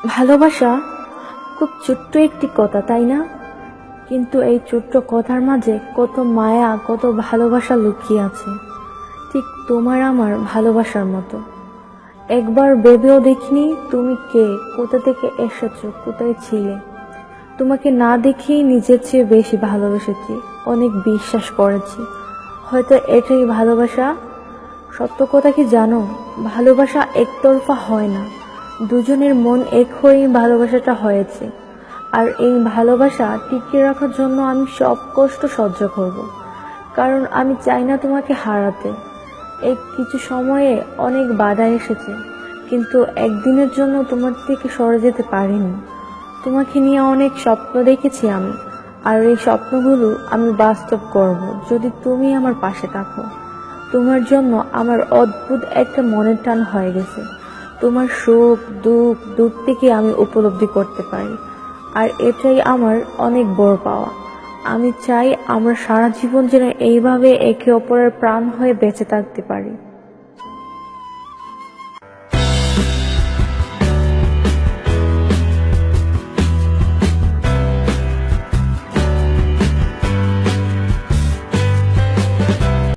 ভালোবাসা খুব ছোট্ট একটি কথা, তাই না? কিন্তু এই ছোট্ট কথার মাঝে কত মায়া, কত ভালোবাসা লুকিয়ে আছে, ঠিক তোমার আমার ভালোবাসার মতো। একবার ভেবেও দেখিনি তুমি কে, কোথা থেকে এসেছো, কোথায় ছিলে। তোমাকে না দেখেই নিজের চেয়ে বেশি ভালোবেসেছি, অনেক বিশ্বাস করেছি হয়তো এটাই ভালোবাসা। সত্য কথা কি জানো, ভালোবাসা একতরফা হয় না, দুজনের মন এক হয়েই ভালোবাসাটা হয়েছে। আর এই ভালোবাসা টিকিয়ে রাখার জন্য আমি সব কষ্ট সহ্য করব, কারণ আমি চাই না তোমাকে হারাতে। এই কিছু সময়ে অনেক বাধা এসেছে, কিন্তু একদিনের জন্য তোমার থেকে সরে যেতে পারিনি। তোমাকে নিয়ে অনেক স্বপ্ন দেখেছি আমি, আর এই স্বপ্নগুলো আমি বাস্তব করব যদি তুমি আমার পাশে থাকো। তোমার জন্য আমার অদ্ভুত একটা মনের টান হয়ে গেছে। তোমার সুখ দুঃখ দূর থেকে আমি উপলব্ধি করতে পারি, আর এটাই আমার অনেক বড় পাওয়া। আমি চাই আমরা সারা জীবন যেন এইভাবে একে অপরের প্রাণ হয়ে বেঁচে থাকতে পারি।